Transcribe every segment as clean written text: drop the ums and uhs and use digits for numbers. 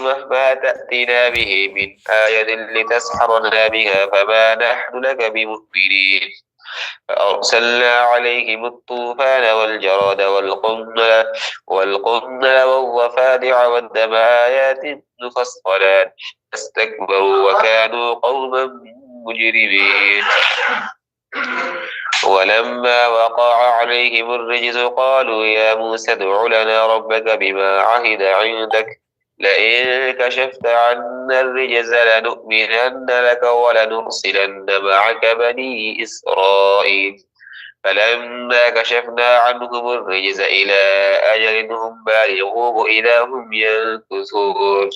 القوم فتأتنا به من آية لتسحرنا بها فما نحن لك بمؤمنين فأرسلنا عليهم الطوفان والجراد والقمل والضفادع والدم آيات مفصلات فاستكبروا وكانوا قوما مجرمين ولما وقع عليهم الرجز قالوا يا موسى ادع لنا ربك بما عهد عندك لئن كشفت عنا الرجز لنؤمنن لك ولنرسلن معك بني إسرائيل فلما كشفنا عنهم الرجز إلى أجل هم بالغوه إذا هم ينكثون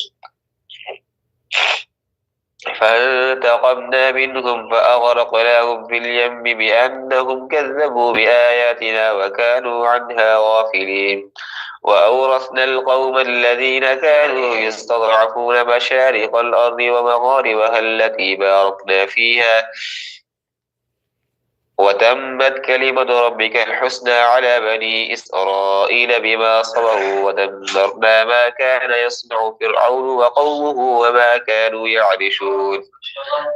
فانتقمنا منهم فأغرقناهم في اليم بأنهم كذبوا بآياتنا وكانوا عنها غافلين وأورثنا القوم الذين كانوا يستضعفون مشارق الأرض ومغاربها التي باركنا فيها وتمت كلمة ربك الحسنى على بني إسرائيل بما صبروا ودمرنا ما كان يصنع فرعون وقومه وما كانوا يعرشون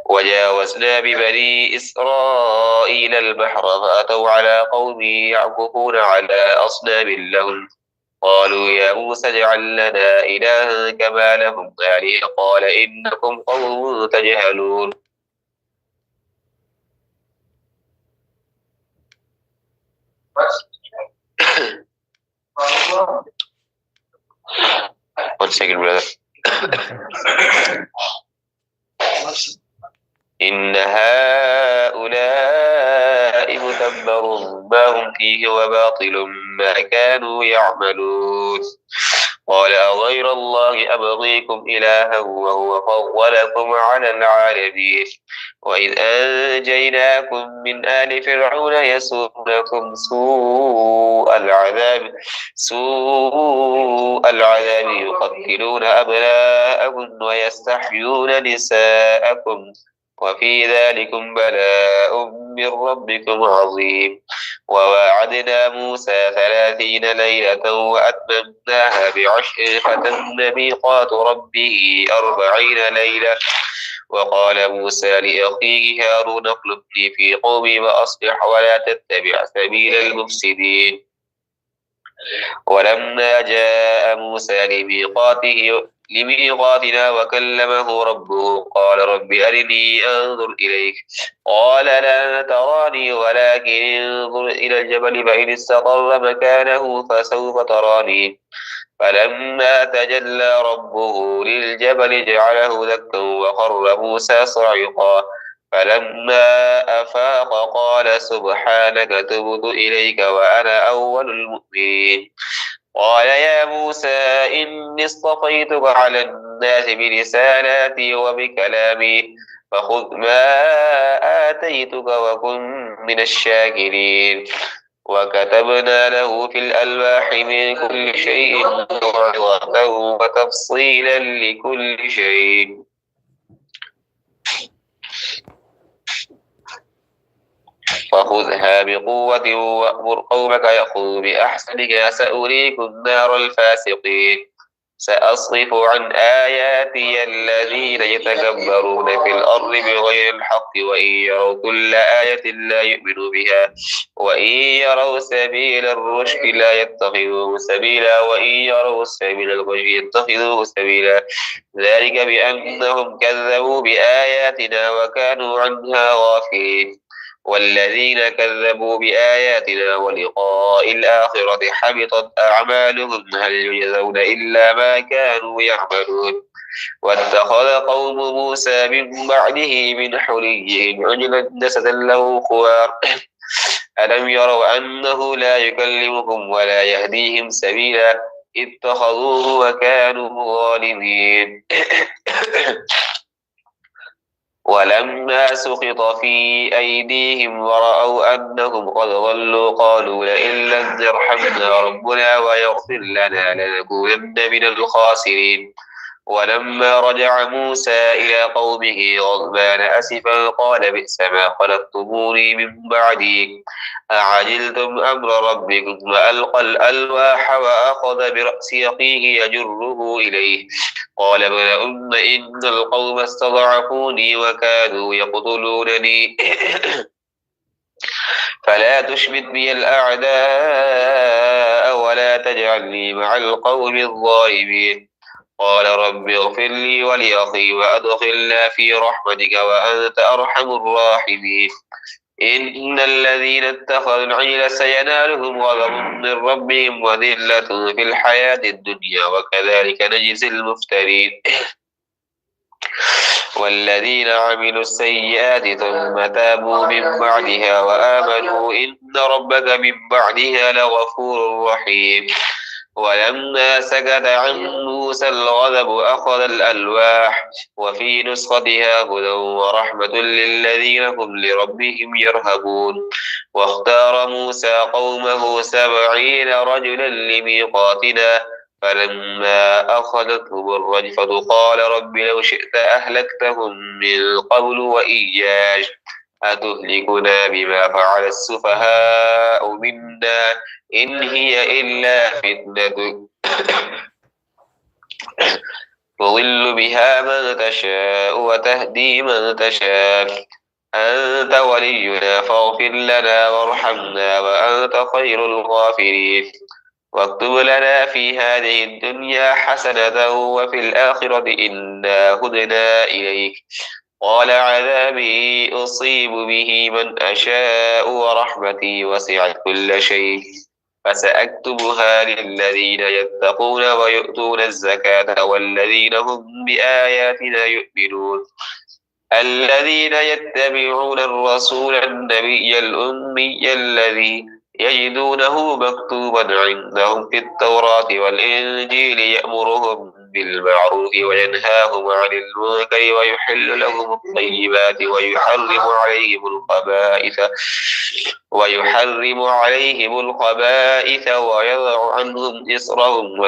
وجاوزنا ببني إسرائيل البحر فأتوا على قوم يعكفون على أصنام لهم قالوا يا موسى اجعل لنا إلها كما لهم آلهة قال إنكم قوم تجهلون One second, brother. إن هؤلاء متبر ما هم فيه وباطل ما كانوا يعملون قال أغير الله أبغيكم إلها وهو فضلكم على العالمين وإذ أنجيناكم من آل فرعون يسومونكم سوء العذاب يقتلون أبناءكم ويستحيون نساءكم وفي ذلكم بلاء من ربكم عظيم وواعدنا موسى 30 ليلة وأتممناها ب10 فتم ميقات ربه 40 ليلة وقال موسى لأخيه هارون اخلفني في قومي وأصلح ولا تتبع سبيل المفسدين ولما جاء موسى لميقاتنا وكلمه ربه قال رب أرني أنظر إليك قال لا تراني ولكن انظر إلى الجبل فإن استقر مكانه فسوف تراني فلما تجلى ربه للجبل جعله دكا وخر موسى صعقا فلما أفاق قال سبحانك تبت إليك وأنا أول المؤمنين قال يا موسى إني اصطفيتك على الناس برسالاتي وبكلامي فخذ ما آتيتك وكن من الشاكرين وكتبنا له في الألواح من كل شيء موعظة وتفصيلا لكل شيء فخذها بقوة وأمر قومك يأخذوا بأحسنها سأريكم نار الفاسقين سأصرف عن آياتي الذين يتكبرون في الأرض بغير الحق وإن يروا كل آية لا يؤمنوا بها وإن يروا سبيل الرشد لا يتخذوه سبيلا وإن يروا سبيل الغي يتخذوه سبيلا ذلك بأنهم كذبوا بآياتنا وكانوا عنها غافلين والذين كذبوا بآياتنا ولقاء الآخرة حبطت أعمالهم هل يجزون إلا ما كانوا يعملون واتخذ قوم موسى من بعده من حليهم عجلا جسدا له خوار ألم يروا أنه لا يكلمهم ولا يهديهم سبيلا اتخذوه وكانوا ظالمين ولما سقط في أيديهم ورأوا أنهم قد ضلوا قالوا لئن لم يرحمنا ربنا ويغفر لنا لنكونن من الخاسرين ولما رجع موسى إلى قومه غضبان أسفا قال بئس ما خلفتموني من بعدي أعجلتم أمر ربكم وألقى الألواح وأخذ برأس أخيه يجره إليه قال ابن أم إن القوم استضعفوني وكادوا يقتلونني فلا تشمت بي الأعداء ولا تجعلني مع القوم الظالمين قال رب اغفر لي ولأخي وأدخلنا في رحمتك وأنت أرحم الراحمين إن الذين اتخذوا العجل سينالهم غضب من ربهم وذلة في الحياة الدنيا وكذلك نجزي المفترين والذين عملوا السيئات ثم تابوا من بعدها وآمنوا إن ربك من بعدها لغفور رحيم ولما سكت عن موسى الغضب أخذ الألواح وفي نسختها هدى ورحمة للذين هم لربهم يرهبون واختار موسى قومه 70 رجلا لميقاتنا فلما أخذتهم الرجفة قال رب لو شئت أهلكتهم من قبل وإياي أتهلكنا بما فعل السفهاء منا إن هي إلا فتنتك تضل بها من تشاء وتهدي من تشاء أنت ولينا فاغفر لنا وارحمنا وأنت خير الغافرين واكتب لنا في هذه الدنيا حسنة وفي الآخرة إنا هدنا إليك قال عذابي أصيب به من أشاء ورحمتي وسعت كل شيء فسأكتبها للذين يتقون ويؤتون الزكاة والذين هم بآياتنا يؤمنون الذين يتبعون الرسول النبي الأمي الذي يجدونه مكتوبا عندهم في التوراة والإنجيل يأمرهم بالمعروف وينهاهم عن المنكر ويحل لهم الطيبات ويحرم عليهم الخبائث ويضع عنهم إصرهم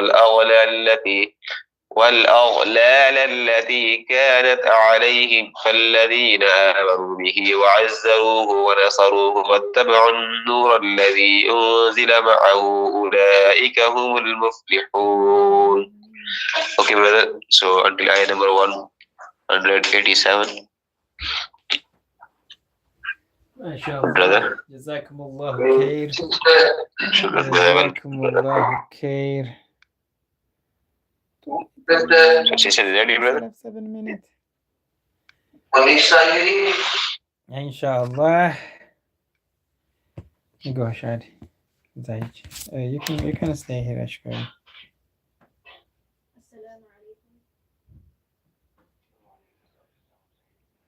والأغلال التي كانت عليهم فالذين آمنوا به وعزروه ونصروه واتبعوا النور الذي أنزل معه أولئك هم المفلحون. Okay, brother. So until ayah number 187. MashaAllah. Jazakum Allah khayr. Jazakum Allah khayr. So she said ready, brother? 7 minutes. Inshallah. You go, Shad. You can stay here, Ashkari.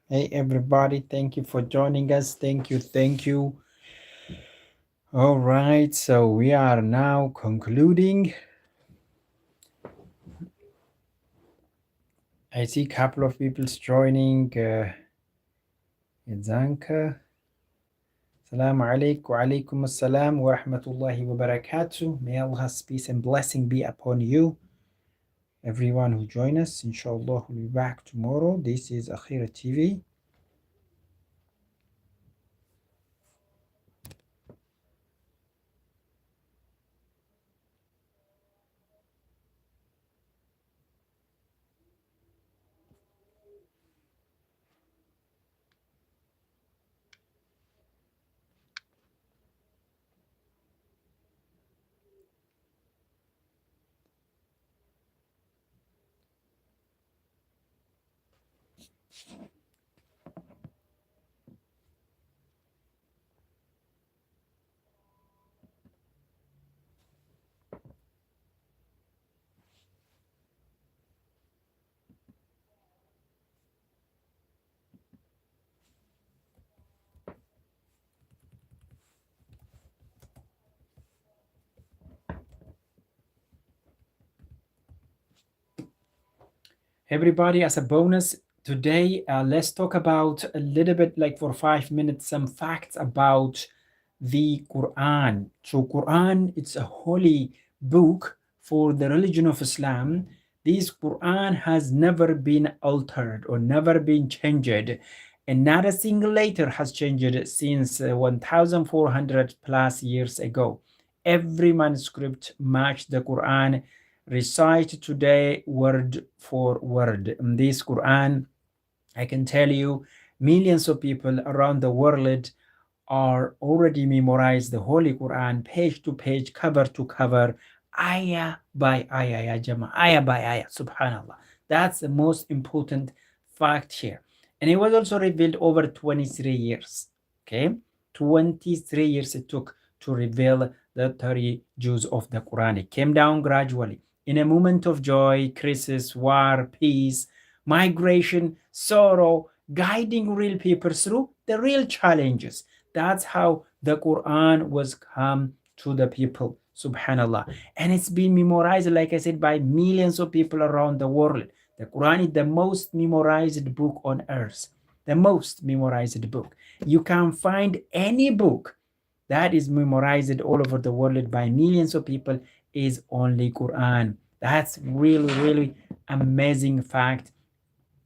Hey everybody, thank you for joining us. Thank you. All right, so we are now concluding. I see a couple of people joining. Zanka. Assalamu alaikum. Alaikum assalam. Worahmetulahi, Woberekatuh. May Allah's peace and blessing be upon you. Everyone who join us, inshallah, we'll be back tomorrow. This is Akhirah TV. Everybody, as a bonus today, let's talk about a little bit, like for 5 minutes, some facts about the Quran. So Quran, it's a holy book for the religion of Islam. This Quran has never been altered or never been changed, and not a single letter has changed since 1400 plus years ago. Every manuscript matched the Quran, recite today word for word. In this Quran, I can tell you, millions of people around the world are already memorized the Holy Quran, page to page, cover to cover, ayah by ayah, ya Jama, ayah by ayah, subhanallah. That's the most important fact here. And it was also revealed over 23 years, okay? 23 years it took to reveal the 30 juz of the Quran. It came down gradually in a moment of joy, crisis, war, peace, migration, sorrow, guiding real people through the real challenges. That's how the Quran was come to the people, subhanallah. And it's been memorized, like I said, by millions of people around the world. The Quran is the most memorized book on earth, the most memorized book. You can find any book that is memorized all over the world by millions of people is only Quran. That's really, really amazing fact.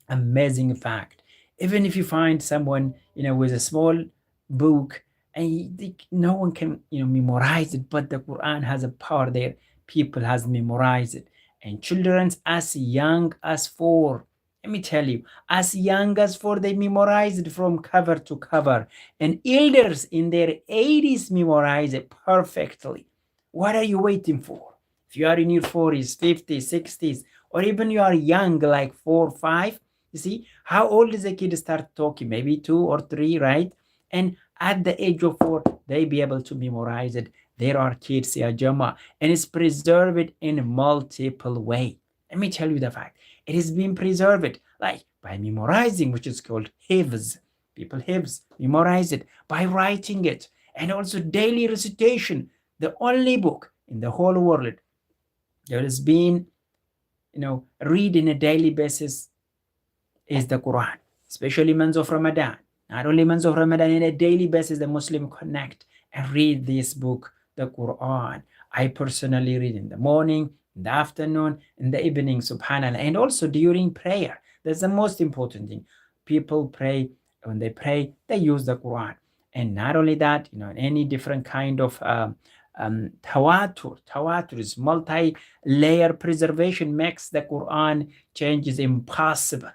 Amazing fact. Even if you find someone, with a small book and no one can, memorize it, but the Quran has a power there. People has memorized it. And children as young as 4, let me tell you, as young as 4, they memorize it from cover to cover. And elders in their 80s memorize it perfectly. What are you waiting for? If you are in your 40s, 50s, 60s, or even you are young, like 4 or 5, you see, how old is a kid start talking? Maybe 2 or 3, right? And at the age of 4, they be able to memorize it. There are kids, ya Jama, and it's preserved in multiple ways. Let me tell you the fact. It is being preserved like by memorizing, which is called hifz. People hifz, memorize it, by writing it, and also daily recitation. The only book in the whole world that is being, read in a daily basis is the Quran, especially months of Ramadan. Not only months of Ramadan, in a daily basis, the Muslim connect and read this book, the Quran. I personally read in the morning, in the afternoon, in the evening, subhanAllah, and also during prayer. That's the most important thing. People pray, when they pray, they use the Quran. And not only that, any different kind of tawatur is multi-layer preservation, makes the Quran changes impossible.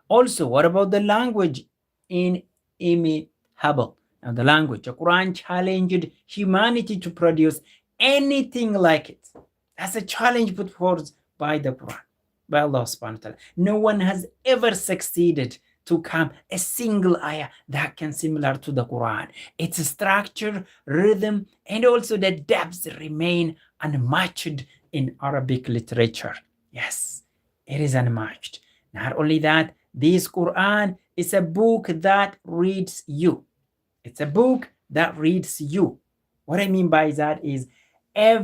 Also, what about the language? Inimitable. Now, the language, the Quran challenged humanity to produce anything like it. That's a challenge put forth by the Quran, by Allah subhanahu wa ta'ala. No one has ever succeeded to come a single ayah that can similar to the Quran. Its structure, rhythm, and also the depths remain unmatched in Arabic literature. Yes, it is unmatched. Not only that, this Quran is a book that reads you. It's a book that reads you. What I mean by that is the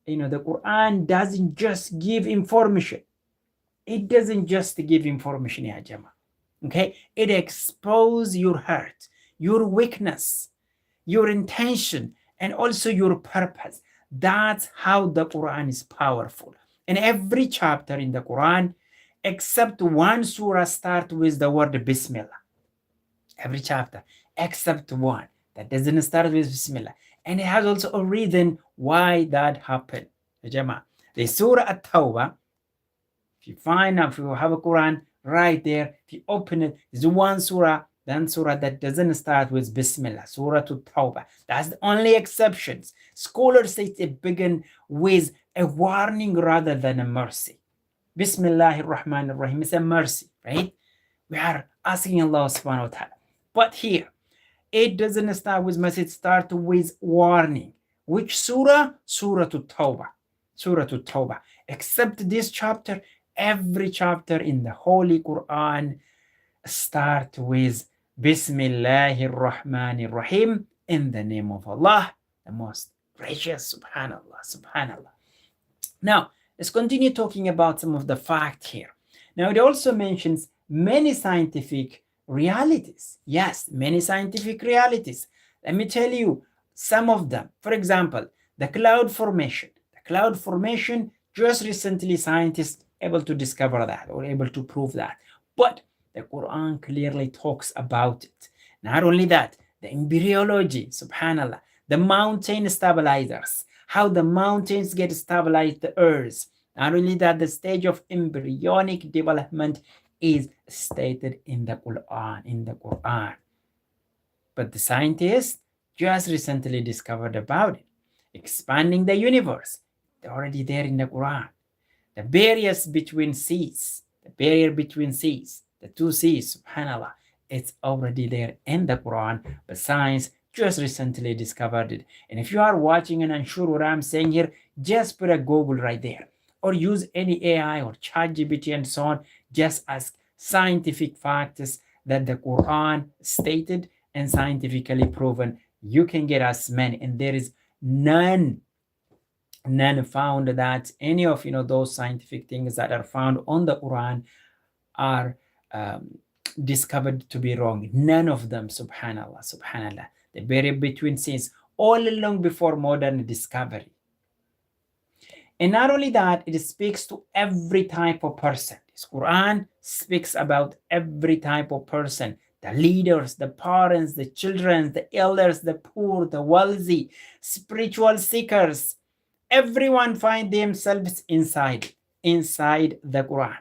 Quran doesn't just give information. It doesn't just give information, ya Jama. Okay? It exposes your heart, your weakness, your intention, and also your purpose. That's how the Quran is powerful. And every chapter in the Quran, except one surah, start with the word Bismillah. Every chapter, except one that doesn't start with Bismillah. And it has also a reason why that happened. The Surah At-Tawbah, if you have a Quran right there, if you open it, there's one surah, that doesn't start with Bismillah, Surah At-Tawbah. That's the only exceptions. Scholars say it begin with a warning rather than a mercy. Bismillahir Rahmanir Rahim is a mercy, right? We are asking Allah subhanahu wa ta'ala. But here, it doesn't start with mercy, it starts with warning. Which surah? Surah At-Tawbah. Surah At-Tawbah. Except this chapter, every chapter in the Holy Quran start with Bismillahir Rahmanir Rahim, in the name of Allah, the most gracious. Subhanallah, subhanallah. Now, let's continue talking about some of the facts here. Now, it also mentions many scientific realities. Yes, many scientific realities. Let me tell you some of them. For example, the cloud formation. The cloud formation, just recently scientists able to discover that or able to prove that. But the Quran clearly talks about it. Not only that, the embryology, subhanallah, the mountain stabilizers, how the mountains get stabilized, the earth. Not only that, the stage of embryonic development is stated in the Quran. But the scientists just recently discovered about it. Expanding the universe, they're already there in the Quran. The barriers between seas, the barrier between seas, the two seas, subhanallah, it's already there in the Quran, but science just recently discovered it. And if you are watching and unsure what I'm saying here, just put a Google right there, or use any AI or ChatGPT and so on. Just ask scientific facts that the Quran stated and scientifically proven. You can get as many, and there is none found that any of those scientific things that are found on the Quran are discovered to be wrong. None of them, subhanallah. The barrier between sins all along before modern discovery. And not only that, it speaks to every type of person. This Quran speaks about every type of person. The leaders, the parents, the children, the elders, the poor, the wealthy, spiritual seekers. Everyone find themselves inside the Quran.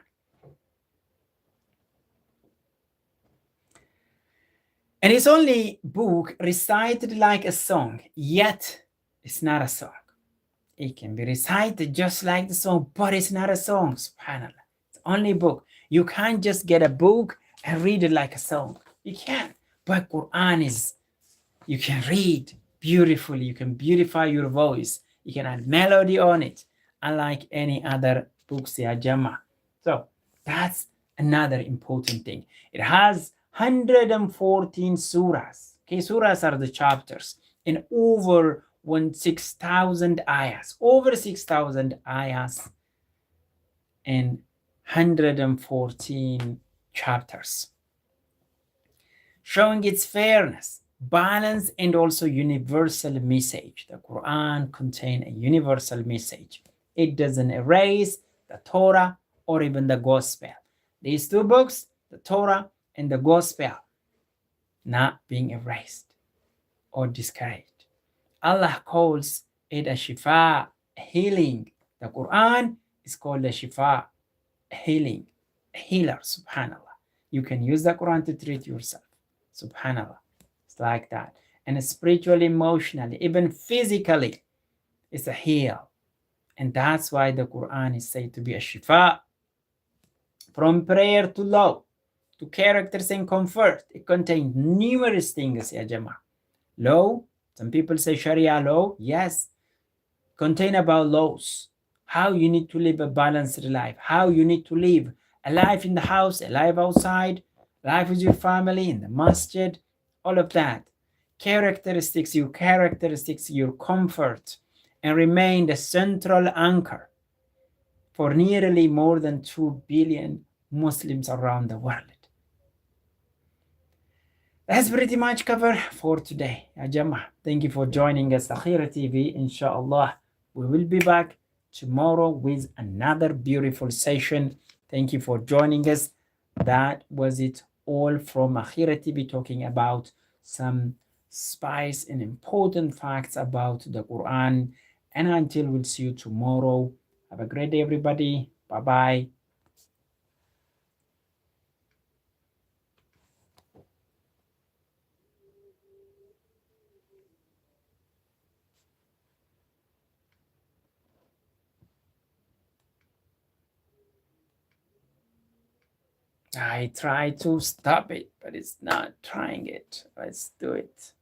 And it's only book recited like a song, yet it's not a song. It can be recited just like the song, but it's not a song, subhanallah. It's only book. You can't just get a book and read it like a song. You can't. But Quran is, you can read beautifully. You can beautify your voice. You can add melody on it, unlike any other books, ya Jama. So that's another important thing. It has 114 surahs. Okay, surahs are the chapters, and over 6,000 ayahs. Over 6,000 ayahs and 114 chapters. Showing its fairness, balance, and also universal message. The Quran contains a universal message. It doesn't erase the Torah or even the Gospel. These two books, the Torah and the Gospel, not being erased or discouraged. Allah calls it a shifa, a healing. The Quran is called a shifa, a healing, a healer, subhanallah. You can use the Quran to treat yourself, subhanallah. It's like that. And spiritually, emotionally, even physically, it's a heal. And that's why the Quran is said to be a shifa. From prayer to law, to characters and comfort, it contains numerous things, ya Jama. Law, some people say Sharia law, yes, contain about laws, how you need to live a balanced life, how you need to live a life in the house, a life outside, life with your family, in the masjid, all of that. Characteristics, your comfort, and remain the central anchor for nearly more than 2 billion Muslims around the world. That's pretty much covered for today, ya Jama. Thank you for joining us, Akhirah TV. Inshallah, we will be back tomorrow with another beautiful session. Thank you for joining us. That was it all from Akhirah TV, talking about some spice and important facts about the Quran. And until we'll see you tomorrow, have a great day, everybody. Bye-bye. I try to stop it, but it's not trying it. Let's do it.